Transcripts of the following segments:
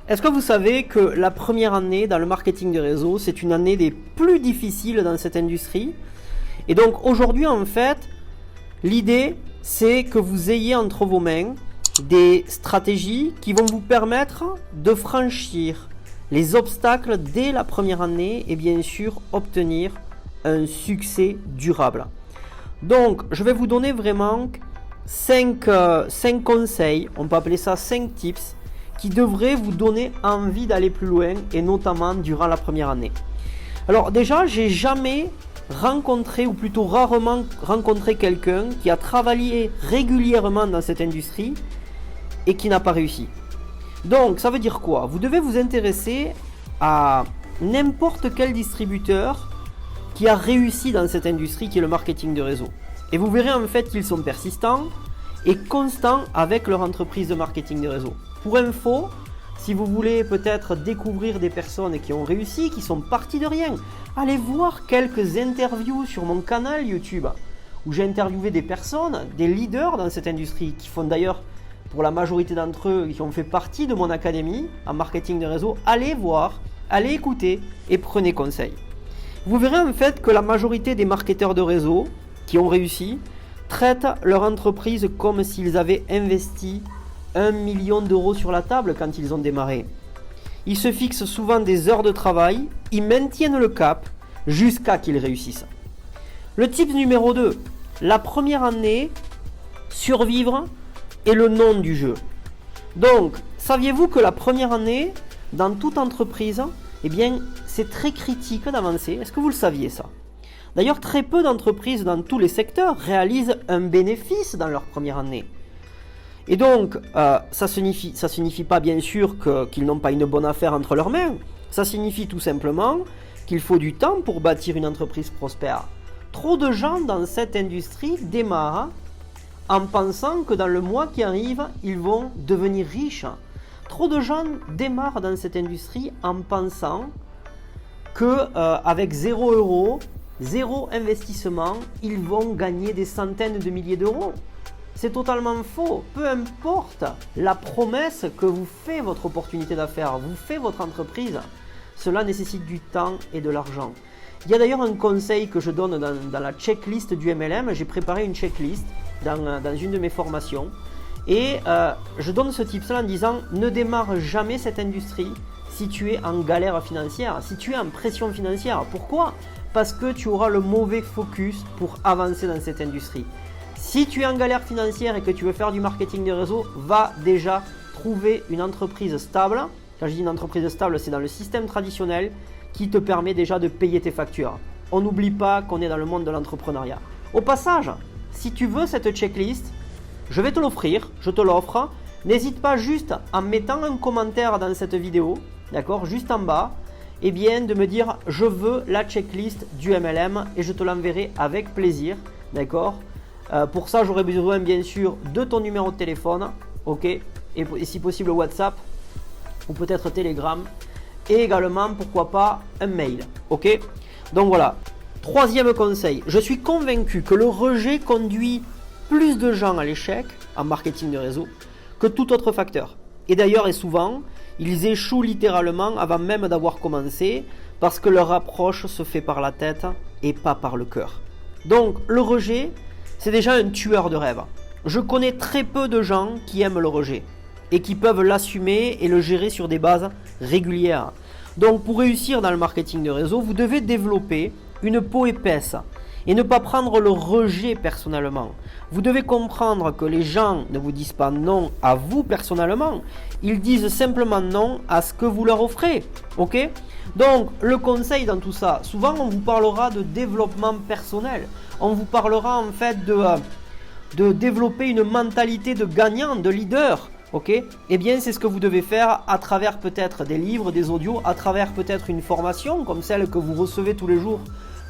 Est-ce que vous savez que la première année dans le marketing de réseau, c'est une année des plus difficiles dans cette industrie? Et donc aujourd'hui, en fait, l'idée, c'est que vous ayez entre vos mains des stratégies qui vont vous permettre de franchir les obstacles dès la première année et bien sûr obtenir un succès durable. Donc, je vais vous donner vraiment 5 conseils, on peut appeler ça 5 tips, qui devraient vous donner envie d'aller plus loin et notamment durant la première année. Alors déjà, j'ai jamais rencontré ou plutôt rarement rencontré quelqu'un qui a travaillé régulièrement dans cette industrie et qui n'a pas réussi. Donc ça veut dire quoi? Vous devez vous intéresser à n'importe quel distributeur qui a réussi dans cette industrie qui est le marketing de réseau. Et vous verrez en fait qu'ils sont persistants et constants avec leur entreprise de marketing de réseau. Pour info, si vous voulez peut-être découvrir des personnes qui ont réussi, qui sont parties de rien, allez voir quelques interviews sur mon canal YouTube où j'ai interviewé des personnes, des leaders dans cette industrie qui font d'ailleurs, pour la majorité d'entre eux, qui ont fait partie de mon académie en marketing de réseau. Allez voir, allez écouter et prenez conseil. Vous verrez en fait que la majorité des marketeurs de réseau qui ont réussi traitent leur entreprise comme s'ils avaient investi 1 million d'euros sur la table quand ils ont démarré. Ils se fixent souvent des heures de travail, ils maintiennent le cap jusqu'à qu'ils réussissent. Le tip numéro 2, la première année, survivre est le nom du jeu. Donc, saviez-vous que la première année, dans toute entreprise, eh bien, c'est très critique d'avancer? Est-ce que vous le saviez ça? D'ailleurs, très peu d'entreprises dans tous les secteurs réalisent un bénéfice dans leur première année. Et donc, ça signifie pas bien sûr qu'ils n'ont pas une bonne affaire entre leurs mains. Ça signifie tout simplement qu'il faut du temps pour bâtir une entreprise prospère. Trop de gens dans cette industrie démarrent en pensant que dans le mois qui arrive, ils vont devenir riches. Trop de gens démarrent dans cette industrie en pensant qu'avec 0 euros, 0 investissement, ils vont gagner des centaines de milliers d'euros. C'est totalement faux. Peu importe la promesse que vous fait votre opportunité d'affaires, vous fait votre entreprise, cela nécessite du temps et de l'argent. Il y a d'ailleurs un conseil que je donne dans la checklist du MLM. J'ai préparé une checklist dans une de mes formations. Et je donne ce tip-là en disant ne démarre jamais cette industrie si tu es en galère financière, si tu es en pression financière. Pourquoi? Parce que tu auras le mauvais focus pour avancer dans cette industrie. Si tu es en galère financière et que tu veux faire du marketing de réseau, va déjà trouver une entreprise stable. Quand je dis une entreprise stable, c'est dans le système traditionnel qui te permet déjà de payer tes factures. On n'oublie pas qu'on est dans le monde de l'entrepreneuriat. Au passage, si tu veux cette checklist, je vais te l'offrir, je te l'offre. N'hésite pas juste en mettant un commentaire dans cette vidéo, d'accord, juste en bas, et bien de me dire je veux la checklist du MLM et je te l'enverrai avec plaisir, d'accord. Pour ça, j'aurai besoin bien sûr de ton numéro de téléphone, ok, et si possible WhatsApp ou peut-être Telegram, et également pourquoi pas un mail, ok. Donc voilà. Troisième conseil, je suis convaincu que le rejet conduit plus de gens à l'échec en marketing de réseau que tout autre facteur. Et d'ailleurs, et souvent, ils échouent littéralement avant même d'avoir commencé parce que leur approche se fait par la tête et pas par le cœur. Donc le rejet, c'est déjà un tueur de rêve. Je connais très peu de gens qui aiment le rejet et qui peuvent l'assumer et le gérer sur des bases régulières. Donc pour réussir dans le marketing de réseau, vous devez développer une peau épaisse et ne pas prendre le rejet personnellement. Vous devez comprendre que les gens ne vous disent pas non à vous personnellement, ils disent simplement non à ce que vous leur offrez, ok? Donc le conseil dans tout ça, souvent on vous parlera de développement personnel, on vous parlera en fait de développer une mentalité de gagnant, de leader, ok? Eh bien c'est ce que vous devez faire à travers peut-être des livres, des audios, à travers peut-être une formation comme celle que vous recevez tous les jours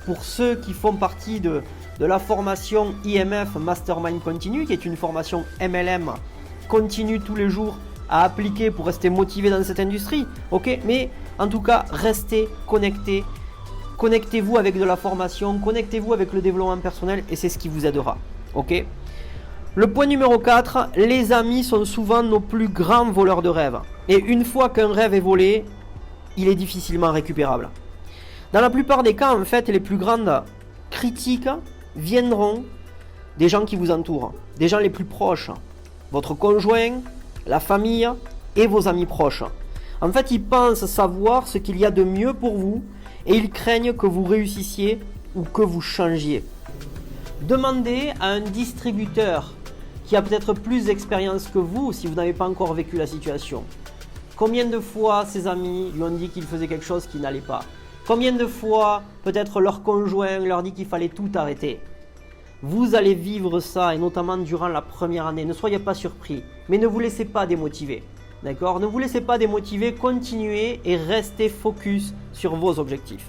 pour ceux qui font partie de la formation IMF Mastermind Continue, qui est une formation MLM continue tous les jours à appliquer pour rester motivé dans cette industrie, ok? Mais en tout cas, restez connectés, connectez-vous avec de la formation, connectez-vous avec le développement personnel et c'est ce qui vous aidera, ok? Le point numéro 4, les amis sont souvent nos plus grands voleurs de rêves. Et une fois qu'un rêve est volé, il est difficilement récupérable. Dans la plupart des cas, en fait, les plus grandes critiques viendront des gens qui vous entourent, des gens les plus proches, votre conjoint, la famille et vos amis proches. En fait, ils pensent savoir ce qu'il y a de mieux pour vous et ils craignent que vous réussissiez ou que vous changiez. Demandez à un distributeur qui a peut-être plus d'expérience que vous si vous n'avez pas encore vécu la situation. Combien de fois ses amis lui ont dit qu'il faisait quelque chose qui n'allait pas? Combien de fois peut-être leur conjoint leur dit qu'il fallait tout arrêter? Vous allez vivre ça et notamment durant la première année. Ne soyez pas surpris, mais ne vous laissez pas démotiver. D'accord? Ne vous laissez pas démotiver, continuez et restez focus sur vos objectifs.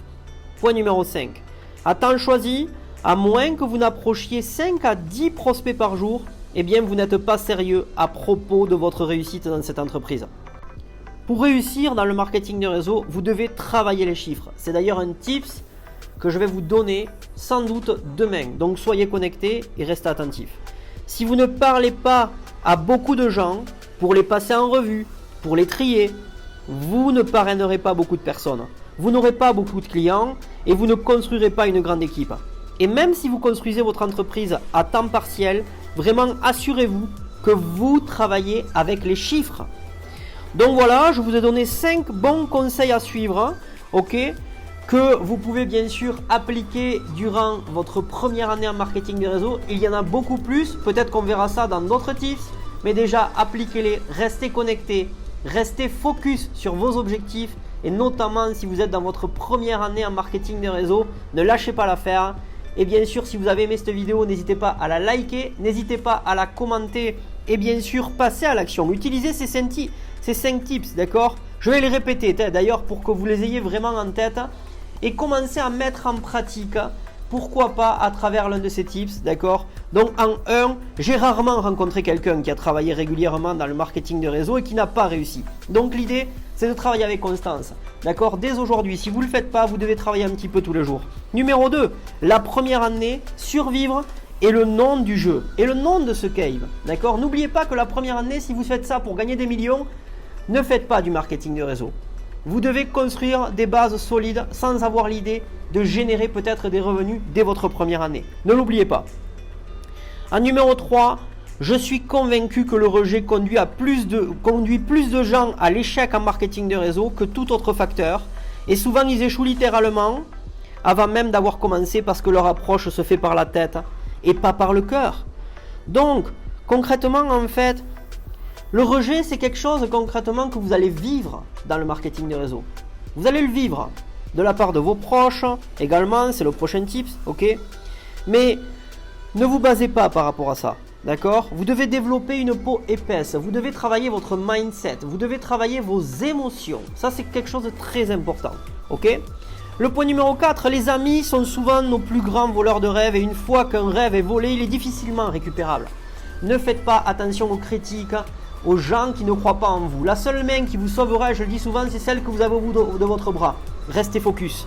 Point numéro 5. À temps choisi, à moins que vous n'approchiez 5 à 10 prospects par jour, eh bien vous n'êtes pas sérieux à propos de votre réussite dans cette entreprise. Pour réussir dans le marketing de réseau, vous devez travailler les chiffres. C'est d'ailleurs un tips que je vais vous donner sans doute demain. Donc soyez connectés et restez attentifs. Si vous ne parlez pas à beaucoup de gens pour les passer en revue, pour les trier, vous ne parrainerez pas beaucoup de personnes. Vous n'aurez pas beaucoup de clients et vous ne construirez pas une grande équipe. Et même si vous construisez votre entreprise à temps partiel, vraiment assurez-vous que vous travaillez avec les chiffres. Donc voilà, je vous ai donné 5 bons conseils à suivre, ok, que vous pouvez bien sûr appliquer durant votre première année en marketing des réseaux. Il y en a beaucoup plus, peut-être qu'on verra ça dans d'autres tips, mais déjà appliquez-les, restez connectés, restez focus sur vos objectifs et notamment si vous êtes dans votre première année en marketing des réseaux, ne lâchez pas l'affaire. Et bien sûr, si vous avez aimé cette vidéo, n'hésitez pas à la liker, n'hésitez pas à la commenter et bien sûr, passez à l'action. Utilisez ces 5 tips, d'accord? Je vais les répéter d'ailleurs pour que vous les ayez vraiment en tête et commencez à mettre en pratique, pourquoi pas à travers l'un de ces tips, d'accord? Donc en 1, j'ai rarement rencontré quelqu'un qui a travaillé régulièrement dans le marketing de réseau et qui n'a pas réussi. Donc l'idée, c'est de travailler avec constance, d'accord? Dès aujourd'hui, si vous ne le faites pas, vous devez travailler un petit peu tous les jours. Numéro 2, la première année, survivre et le nom du jeu et le nom de ce cave, d'accord? N'oubliez pas que la première année, si vous faites ça pour gagner des millions, ne faites pas du marketing de réseau. Vous devez construire des bases solides sans avoir l'idée de générer peut-être des revenus dès votre première année. Ne l'oubliez pas. En numéro 3, je suis convaincu que le rejet conduit plus de gens à l'échec en marketing de réseau que tout autre facteur. Et souvent, ils échouent littéralement avant même d'avoir commencé parce que leur approche se fait par la tête et pas par le cœur. Donc, concrètement, en fait, le rejet, c'est quelque chose concrètement que vous allez vivre dans le marketing de réseau. Vous allez le vivre de la part de vos proches également, c'est le prochain tips, ok? Mais ne vous basez pas par rapport à ça, d'accord? Vous devez développer une peau épaisse, vous devez travailler votre mindset, vous devez travailler vos émotions. Ça, c'est quelque chose de très important, ok? Le point numéro 4, les amis sont souvent nos plus grands voleurs de rêves et une fois qu'un rêve est volé, il est difficilement récupérable. Ne faites pas attention aux critiques, aux gens qui ne croient pas en vous. La seule main qui vous sauvera, je le dis souvent, c'est celle que vous avez au bout de votre bras. Restez focus.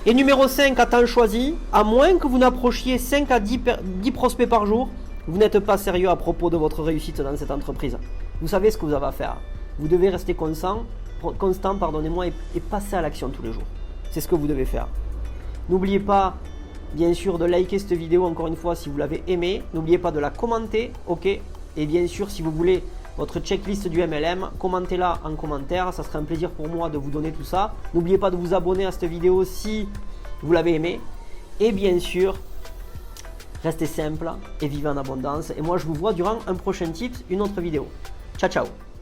Et numéro 5, à temps choisi, à moins que vous n'approchiez 5 à 10 prospects par jour, vous n'êtes pas sérieux à propos de votre réussite dans cette entreprise. Vous savez ce que vous avez à faire. Vous devez rester constant, et passer à l'action tous les jours. C'est ce que vous devez faire. N'oubliez pas, bien sûr, de liker cette vidéo encore une fois si vous l'avez aimée. N'oubliez pas de la commenter, ok? Et bien sûr, si vous voulez votre checklist du MLM, commentez-la en commentaire. Ça serait un plaisir pour moi de vous donner tout ça. N'oubliez pas de vous abonner à cette vidéo si vous l'avez aimée. Et bien sûr, restez simple et vivez en abondance. Et moi, je vous vois durant un prochain tip, une autre vidéo. Ciao, ciao!